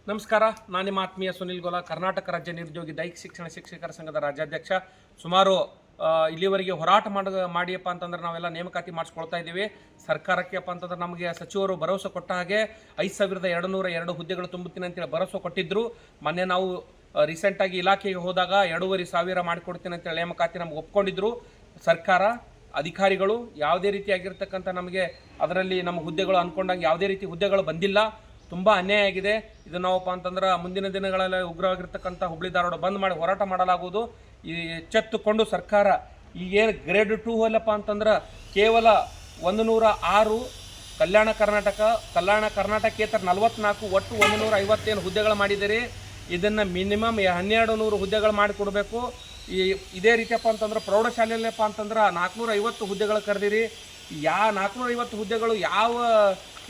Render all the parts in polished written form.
ನಮಸ್ಕಾರ. ನಾನು ನಿಮ್ಮ ಆತ್ಮೀಯ ಸುನಿಲ್ ಗೋಲ, ಕರ್ನಾಟಕ ರಾಜ್ಯ ನಿರುದ್ಯೋಗಿ ದೈಹಿಕ ಶಿಕ್ಷಣ ಶಿಕ್ಷಕರ ಸಂಘದ ರಾಜ್ಯಾಧ್ಯಕ್ಷ. ಸುಮಾರು ಇಲ್ಲಿವರೆಗೆ ಹೋರಾಟ ಮಾಡಿಯಪ್ಪ ಅಂತಂದ್ರೆ ನಾವೆಲ್ಲ ನೇಮಕಾತಿ ಮಾಡಿಸ್ಕೊಳ್ತಾ ಇದ್ದೀವಿ. ಸರ್ಕಾರಕ್ಕೆಪ್ಪ ಅಂತಂದ್ರೆ ನಮಗೆ ಸಚಿವರು ಭರವಸೆ ಕೊಟ್ಟ ಹಾಗೆ 5202 ಹುದ್ದೆಗಳು ತುಂಬುತ್ತೀನಿ ಅಂತೇಳಿ ಭರವಸೆ ಕೊಟ್ಟಿದ್ದರು. ಮೊನ್ನೆ ನಾವು ರೀಸೆಂಟಾಗಿ ಇಲಾಖೆಗೆ ಹೋದಾಗ 2500 ಮಾಡಿಕೊಡ್ತೀನಿ ಅಂತೇಳಿ ನೇಮಕಾತಿ ನಮ್ಗೆ ಒಪ್ಕೊಂಡಿದ್ರು. ಸರ್ಕಾರ ಅಧಿಕಾರಿಗಳು ಯಾವುದೇ ರೀತಿಯಾಗಿರ್ತಕ್ಕಂಥ ನಮಗೆ ಅದರಲ್ಲಿ ನಮ್ಮ ಹುದ್ದೆಗಳು ಅಂದ್ಕೊಂಡಂಗೆ ಯಾವುದೇ ರೀತಿ ಹುದ್ದೆಗಳು ಬಂದಿಲ್ಲ. ತುಂಬ ಅನ್ಯಾಯ ಆಗಿದೆ. ಇದು ನಾವಪ್ಪ ಅಂತಂದ್ರೆ ಮುಂದಿನ ದಿನಗಳಲ್ಲಿ ಉಗ್ರವಾಗಿರ್ತಕ್ಕಂಥ ಹುಬ್ಳಿ ಧಾರವಾಡ ಬಂದ್ ಮಾಡಿ ಹೋರಾಟ ಮಾಡಲಾಗುವುದು. ಈ ಎಚ್ಚೆತ್ತುಕೊಂಡು ಸರ್ಕಾರ ಈಗೇನು ಗ್ರೇಡ್ 2 ಅಲ್ಲಪ್ಪ ಅಂತಂದ್ರೆ ಕೇವಲ 106 ಕಲ್ಯಾಣ ಕರ್ನಾಟಕೇತರ 44 ಒಟ್ಟು 150 ಹುದ್ದೆಗಳು ಮಾಡಿದ್ದೀರಿ. ಇದನ್ನು ಮಿನಿಮಮ್ 1200 ಹುದ್ದೆಗಳು ಮಾಡಿಕೊಡ್ಬೇಕು. ಇದೇ ರೀತಿಯಪ್ಪ ಅಂತಂದ್ರೆ ಪ್ರೌಢಶಾಲೆಯಲ್ಲಪ್ಪ ಅಂತಂದ್ರೆ 450 ಹುದ್ದೆಗಳು ಕರೆದಿರಿ. 450 ಹುದ್ದೆಗಳು ಯಾವ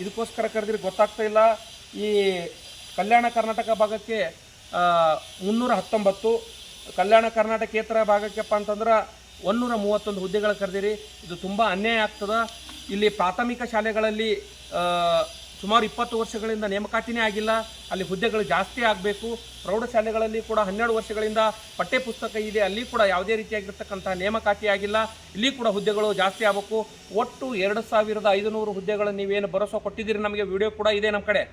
ಇದಕ್ಕೋಸ್ಕರ ಕರೆದಿರಿ ಗೊತ್ತಾಗ್ತಾ ಇಲ್ಲ. ಈ ಕಲ್ಯಾಣ ಕರ್ನಾಟಕ ಭಾಗಕ್ಕೆ 319, ಕಲ್ಯಾಣ ಕರ್ನಾಟಕೇತರ ಭಾಗಕ್ಕೆಪ್ಪ ಅಂತಂದ್ರೆ 131 ಹುದ್ದೆಗಳು ಕರೆದಿರಿ. ಇದು ತುಂಬ ಅನ್ಯಾಯ ಆಗ್ತದೆ. ಇಲ್ಲಿ ಪ್ರಾಥಮಿಕ ಶಾಲೆಗಳಲ್ಲಿ ಸುಮಾರು 20 ವರ್ಷಗಳಿಂದ ನೇಮಕಾತಿನೇ ಆಗಿಲ್ಲ, ಅಲ್ಲಿ ಹುದ್ದೆಗಳು ಜಾಸ್ತಿ ಆಗಬೇಕು. ಪ್ರೌಢಶಾಲೆಗಳಲ್ಲಿ ಕೂಡ 12 ವರ್ಷಗಳಿಂದ ಪಠ್ಯಪುಸ್ತಕ ಇದೆ, ಅಲ್ಲಿ ಕೂಡ ಯಾವುದೇ ರೀತಿಯಾಗಿರ್ತಕ್ಕಂಥ ನೇಮಕಾತಿ ಆಗಿಲ್ಲ, ಇಲ್ಲಿ ಕೂಡ ಹುದ್ದೆಗಳು ಜಾಸ್ತಿ ಆಗಬೇಕು. ಒಟ್ಟು 2500 ಹುದ್ದೆಗಳು ನೀವೇನು ಭರವಸೆ ಕೊಟ್ಟಿದ್ದೀರಿ. ನಮಗೆ ವಿಡಿಯೋ ಕೂಡ ಇದೆ ನಮ್ಮ ಕಡೆ.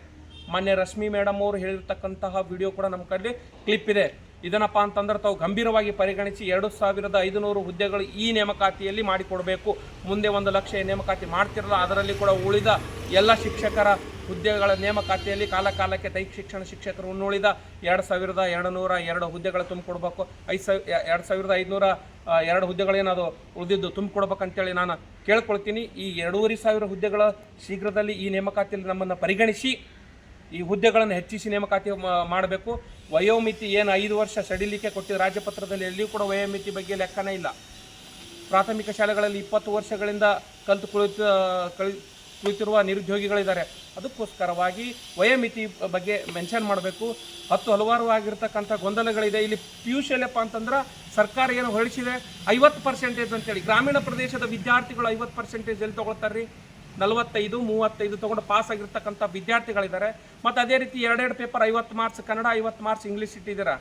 ಮೊನ್ನೆ ರಶ್ಮಿ ಮೇಡಮ್ ಅವರು ಹೇಳಿರ್ತಕ್ಕಂತಹ ವಿಡಿಯೋ ಕೂಡ ನಮ್ಮ ಕಡೆ ಕ್ಲಿಪ್ ಇದೆ. ಇದನ್ನಪ್ಪ ಅಂತಂದ್ರೆ ತಾವು ಗಂಭೀರವಾಗಿ ಪರಿಗಣಿಸಿ 2500 ಹುದ್ದೆಗಳು ಈ ನೇಮಕಾತಿಯಲ್ಲಿ ಮಾಡಿಕೊಡಬೇಕು. ಮುಂದೆ 1 ಲಕ್ಷ ನೇಮಕಾತಿ ಮಾಡ್ತಿರಲ್ಲ, ಅದರಲ್ಲಿ ಕೂಡ ಉಳಿದ ಎಲ್ಲ ಶಿಕ್ಷಕರ ಹುದ್ದೆಗಳ ನೇಮಕಾತಿಯಲ್ಲಿ ಕಾಲಕ್ಕೆ ದೈಹಿಕ ಶಿಕ್ಷಣ ಶಿಕ್ಷಕರು ಉಳಿದ 2202 ಹುದ್ದೆಗಳು ತುಂಬಿಕೊಡ್ಬೇಕು. 2502 ಹುದ್ದೆಗಳೇನದು ಉಳಿದಿದ್ದು ತುಂಬಿಕೊಡ್ಬೇಕಂತೇಳಿ ನಾನು ಕೇಳ್ಕೊಳ್ತೀನಿ. ಈ 2500 ಹುದ್ದೆಗಳ ಶೀಘ್ರದಲ್ಲಿ ಈ ನೇಮಕಾತಿಯಲ್ಲಿ ನಮ್ಮನ್ನು ಪರಿಗಣಿಸಿ ಈ ಹುದ್ದೆಗಳನ್ನು ಹೆಚ್ಚಿಸಿ ನೇಮಕಾತಿ ಮಾಡಬೇಕು. ವಯೋಮಿತಿ ಏನು 5 ವರ್ಷ ಸಡಿಲಿಕೆ ಕೊಟ್ಟಿದ್ದು ರಾಜ್ಯಪತ್ರದಲ್ಲಿ ಎಲ್ಲಿಯೂ ಕೂಡ ವಯೋಮಿತಿ ಬಗ್ಗೆ ಲೆಕ್ಕನೇ ಇಲ್ಲ. ಪ್ರಾಥಮಿಕ ಶಾಲೆಗಳಲ್ಲಿ 20 ವರ್ಷಗಳಿಂದ ಕಲಿತು ಕುಳಿತಿರುವ ನಿರುದ್ಯೋಗಿಗಳಿದ್ದಾರೆ. ಅದಕ್ಕೋಸ್ಕರವಾಗಿ ವಯೋಮಿತಿ ಬಗ್ಗೆ ಮೆನ್ಷನ್ ಮಾಡಬೇಕು. ಹಲವಾರು ಆಗಿರ್ತಕ್ಕಂಥ ಗೊಂದಲಗಳಿದೆ. ಇಲ್ಲಿ PUCಯಲ್ಲಪ್ಪ ಅಂತಂದ್ರೆ ಸರ್ಕಾರ ಏನು ಹೊರಡಿಸಿದೆ 50% ಅಂತೇಳಿ. ಗ್ರಾಮೀಣ ಪ್ರದೇಶದ ವಿದ್ಯಾರ್ಥಿಗಳು 50% ಎಲ್ಲಿ ತೊಗೊಳ್ತಾರೆ ರೀ? 45, 35 ತೊಗೊಂಡು ಪಾಸ್ ಆಗಿರ್ತಕ್ಕಂಥ ವಿದ್ಯಾರ್ಥಿಗಳಿದ್ದಾರೆ. ಮತ್ತು ಅದೇ ರೀತಿ 2 paper 50 marks Kannada, 50 marks English ಇಟ್ಟಿದ್ದೀರಾ.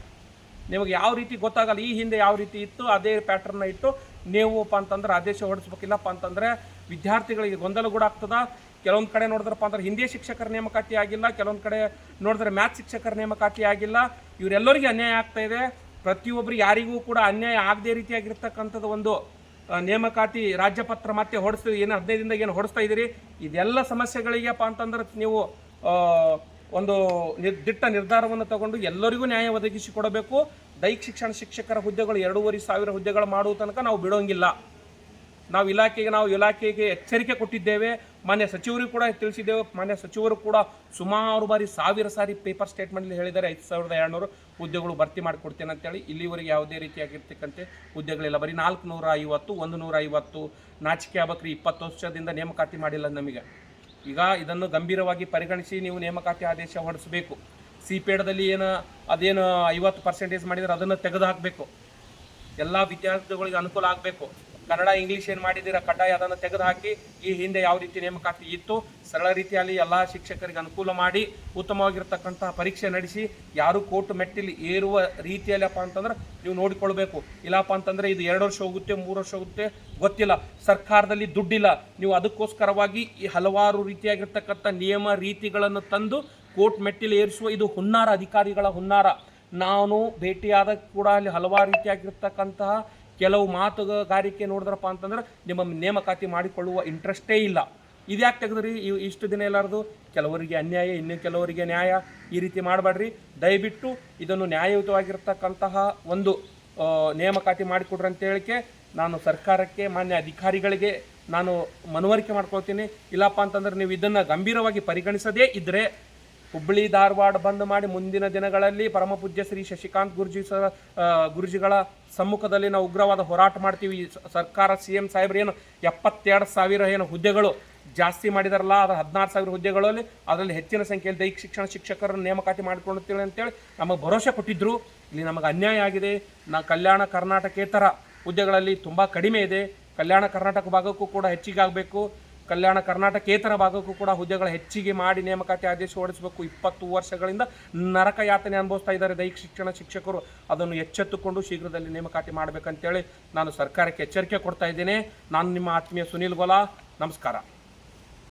ನಿಮಗೆ ಯಾವ ರೀತಿ ಗೊತ್ತಾಗಲ್ಲ. ಈ ಹಿಂದೆ ಯಾವ ರೀತಿ ಇತ್ತು ಅದೇ ಪ್ಯಾಟರ್ನ ಇಟ್ಟು ನೀವಪ್ಪ ಅಂತಂದ್ರೆ ಆದೇಶ ಹೊರಡಿಸ್ಬೇಕಿಲ್ಲಪ್ಪ ಅಂತಂದರೆ ವಿದ್ಯಾರ್ಥಿಗಳಿಗೆ ಗೊಂದಲ ಕೂಡ ಆಗ್ತದೆ. ಕೆಲವೊಂದು ಕಡೆ ನೋಡಿದ್ರಪ್ಪ ಅಂದ್ರೆ ಹಿಂದಿ ಶಿಕ್ಷಕರ ನೇಮಕಾತಿ ಆಗಿಲ್ಲ, ಕೆಲವೊಂದು ಕಡೆ ನೋಡಿದ್ರೆ ಮ್ಯಾಥ್ಸ್ ಶಿಕ್ಷಕರ ನೇಮಕಾತಿ ಆಗಿಲ್ಲ. ಇವರೆಲ್ಲರಿಗೂ ಅನ್ಯಾಯ ಆಗ್ತಾಯಿದೆ. ಪ್ರತಿಯೊಬ್ಬರಿಗೆ ಯಾರಿಗೂ ಕೂಡ ಅನ್ಯಾಯ ಆಗದೇ ರೀತಿಯಾಗಿರ್ತಕ್ಕಂಥದ್ದು ಒಂದು ನೇಮಕಾತಿ ರಾಜ್ಯಪತ್ರ ಮತ್ತೆ ಹೊಡಿಸ್ತೀವಿ. ಏನು 15 ದಿನದಾಗ ಏನು ಹೊಡಿಸ್ತಾ ಇದ್ದೀರಿ. ಇದೆಲ್ಲ ಸಮಸ್ಯೆಗಳಿಗೆಪ್ಪ ಅಂತಂದ್ರೆ ನೀವು ಒಂದು ದಿಟ್ಟ ನಿರ್ಧಾರವನ್ನು ತಗೊಂಡು ಎಲ್ಲರಿಗೂ ನ್ಯಾಯ ಒದಗಿಸಿಕೊಡಬೇಕು. ದೈಹಿಕ ಶಿಕ್ಷಣ ಶಿಕ್ಷಕರ ಹುದ್ದೆಗಳು 2500 ಹುದ್ದೆಗಳು ಮಾಡುವ ತನಕ ನಾವು ಬಿಡೋಂಗಿಲ್ಲ. ನಾವು ಇಲಾಖೆಗೆ ಎಚ್ಚರಿಕೆ ಕೊಟ್ಟಿದ್ದೇವೆ. ಮಾನ್ಯ ಸಚಿವರಿಗೂ ಕೂಡ ತಿಳಿಸಿದ್ದೇವೆ. ಮಾನ್ಯ ಸಚಿವರು ಕೂಡ ಸುಮಾರು ಬಾರಿ 1000 ಸಾರಿ ಪೇಪರ್ ಸ್ಟೇಟ್ಮೆಂಟ್ಲಿ ಹೇಳಿದ್ದಾರೆ 5200 ಹುದ್ದೆಗಳು ಭರ್ತಿ ಮಾಡಿಕೊಡ್ತೇನೆ ಅಂತೇಳಿ. ಇಲ್ಲಿವರೆಗೆ ಯಾವುದೇ ರೀತಿಯಾಗಿರ್ತಕ್ಕಂಥ ಹುದ್ದೆಗಳಿಲ್ಲ. ಬರೀ 450, 150. ನಾಚಿಕೆ ಆಗಬೇಕ್ರಿ. 20 ವರ್ಷದಿಂದ ನೇಮಕಾತಿ ಮಾಡಿಲ್ಲ ನಮಗೆ. ಈಗ ಇದನ್ನು ಗಂಭೀರವಾಗಿ ಪರಿಗಣಿಸಿ ನೀವು ನೇಮಕಾತಿ ಆದೇಶ ಹೊರಡಿಸಬೇಕು. CPEDದಲ್ಲಿ ಅದೇನು 50% ಮಾಡಿದರೆ ಅದನ್ನು ತೆಗೆದು ಹಾಕಬೇಕು. ಎಲ್ಲ ವಿದ್ಯಾರ್ಥಿಗಳಿಗೆ ಅನುಕೂಲ ಆಗಬೇಕು. ಕನ್ನಡ ಇಂಗ್ಲೀಷ್ ಏನು ಮಾಡಿದ್ದೀರಾ ಕಡ್ಡಾಯ ಅದನ್ನು ತೆಗೆದುಹಾಕಿ. ಈ ಹಿಂದೆ ಯಾವ ರೀತಿ ನೇಮಕಾತಿ ಇತ್ತು ಸರಳ ರೀತಿಯಲ್ಲಿ ಎಲ್ಲ ಶಿಕ್ಷಕರಿಗೆ ಅನುಕೂಲ ಮಾಡಿ ಉತ್ತಮವಾಗಿರ್ತಕ್ಕಂಥ ಪರೀಕ್ಷೆ ನಡೆಸಿ ಯಾರು ಕೋರ್ಟ್ ಮೆಟ್ಟಿಲಿ ಏರುವ ರೀತಿಯಲ್ಲಪ್ಪ ಅಂತಂದ್ರೆ ನೀವು ನೋಡಿಕೊಳ್ಬೇಕು. ಇಲ್ಲಪ್ಪ ಅಂತಂದರೆ ಇದು 2 ವರ್ಷ ಹೋಗುತ್ತೆ, 3 ವರ್ಷ ಹೋಗುತ್ತೆ, ಗೊತ್ತಿಲ್ಲ. ಸರ್ಕಾರದಲ್ಲಿ ದುಡ್ಡಿಲ್ಲ. ನೀವು ಅದಕ್ಕೋಸ್ಕರವಾಗಿ ಈ ಹಲವಾರು ರೀತಿಯಾಗಿರ್ತಕ್ಕಂಥ ನಿಯಮ ರೀತಿಗಳನ್ನು ತಂದು ಕೋರ್ಟ್ ಮೆಟ್ಟಿಲು ಏರಿಸುವ ಇದು ಹುನ್ನಾರ, ಅಧಿಕಾರಿಗಳ ಹುನ್ನಾರ. ನಾನು ಭೇಟಿಯಾದ ಕೂಡ ಅಲ್ಲಿ ಹಲವಾರು ರೀತಿಯಾಗಿರ್ತಕ್ಕಂತಹ ಕೆಲವು ಮಾತುಗಾರಿಕೆ ನೋಡಿದ್ರಪ್ಪ ಅಂತಂದ್ರೆ ನಿಮ್ಮ ನೇಮಕಾತಿ ಮಾಡಿಕೊಳ್ಳುವ ಇಂಟ್ರೆಸ್ಟೇ ಇಲ್ಲ. ಇದ್ಯಾಕೆ ತೆಗೆದ್ರಿ? ಇಷ್ಟು ದಿನ ಎಲ್ಲರದು ಕೆಲವರಿಗೆ ಅನ್ಯಾಯ, ಇನ್ನು ಕೆಲವರಿಗೆ ನ್ಯಾಯ. ಈ ರೀತಿ ಮಾಡಬೇಡ್ರಿ ದಯವಿಟ್ಟು. ಇದನ್ನು ನ್ಯಾಯಯುತವಾಗಿರ್ತಕ್ಕಂತಹ ಒಂದು ನೇಮಕಾತಿ ಮಾಡಿಕೊಡ್ರಿ ಅಂತ ಹೇಳಿಕೆ ನಾನು ಸರ್ಕಾರಕ್ಕೆ, ಮಾನ್ಯ ಅಧಿಕಾರಿಗಳಿಗೆ ನಾನು ಮನವರಿಕೆ ಮಾಡ್ಕೊಳ್ತೀನಿ. ಇಲ್ಲಪ್ಪ ಅಂತಂದ್ರೆ ನೀವು ಇದನ್ನು ಗಂಭೀರವಾಗಿ ಪರಿಗಣಿಸದೇ ಇದ್ದರೆ ಹುಬ್ಬಳ್ಳಿ ಧಾರವಾಡ ಬಂದ್ ಮಾಡಿ ಮುಂದಿನ ದಿನಗಳಲ್ಲಿ ಪರಮಪೂಜ್ಯ ಶ್ರೀ ಶಶಿಕಾಂತ್ ಗುರುಜಿಗಳ ಸಮ್ಮುಖದಲ್ಲಿ ನಾವು ಉಗ್ರವಾದ ಹೋರಾಟ ಮಾಡ್ತೀವಿ. ಸರ್ಕಾರ CM ಸಾಹೇಬ್ರು ಏನು 72,000 ಏನು ಹುದ್ದೆಗಳು ಜಾಸ್ತಿ ಮಾಡಿದಾರಲ್ಲ, ಅದು 16,000 ಹುದ್ದೆಗಳಲ್ಲಿ ಅದರಲ್ಲಿ ಹೆಚ್ಚಿನ ಸಂಖ್ಯೆಯಲ್ಲಿ ದೈಹಿಕ ಶಿಕ್ಷಣ ಶಿಕ್ಷಕರನ್ನು ನೇಮಕಾತಿ ಮಾಡಿಕೊಳ್ಳುತ್ತೇವೆ ಅಂತೇಳಿ ನಮಗೆ ಭರವಸೆ ಕೊಟ್ಟಿದ್ದರು. ಇಲ್ಲಿ ನಮಗೆ ಅನ್ಯಾಯ ಆಗಿದೆ. ಕಲ್ಯಾಣ ಕರ್ನಾಟಕೇತರ ಹುದ್ದೆಗಳಲ್ಲಿ ತುಂಬ ಕಡಿಮೆ ಇದೆ. ಕಲ್ಯಾಣ ಕರ್ನಾಟಕ ಭಾಗಕ್ಕೂ ಕೂಡ ಹೆಚ್ಚಿಗೆ ಆಗಬೇಕು. ಕಲ್ಯಾಣ ಕರ್ನಾಟಕೇತರ ಭಾಗಕ್ಕೂ ಕೂಡ ಹುದ್ದೆಗಳ ಹೆಚ್ಚಿಗೆ ಮಾಡಿ ನೇಮಕಾತಿ ಆದೇಶ ಹೊರಡಿಸಬೇಕು. 20 ವರ್ಷಗಳಿಂದ ನರಕ ಯಾತನೆ ಅನುಭವಿಸ್ತಾ ಇದ್ದಾರೆ ದೈಹಿಕ ಶಿಕ್ಷಣ ಶಿಕ್ಷಕರು. ಅದನ್ನು ಎಚ್ಚೆತ್ತುಕೊಂಡು ಶೀಘ್ರದಲ್ಲಿ ನೇಮಕಾತಿ ಮಾಡಬೇಕಂತೇಳಿ ನಾನು ಸರ್ಕಾರಕ್ಕೆ ಎಚ್ಚರಿಕೆ ಕೊಡ್ತಾ ಇದ್ದೇನೆ. ನಾನು ನಿಮ್ಮ ಆತ್ಮೀಯ ಸುನೀಲ್ ಗೋಲಾ. ನಮಸ್ಕಾರ.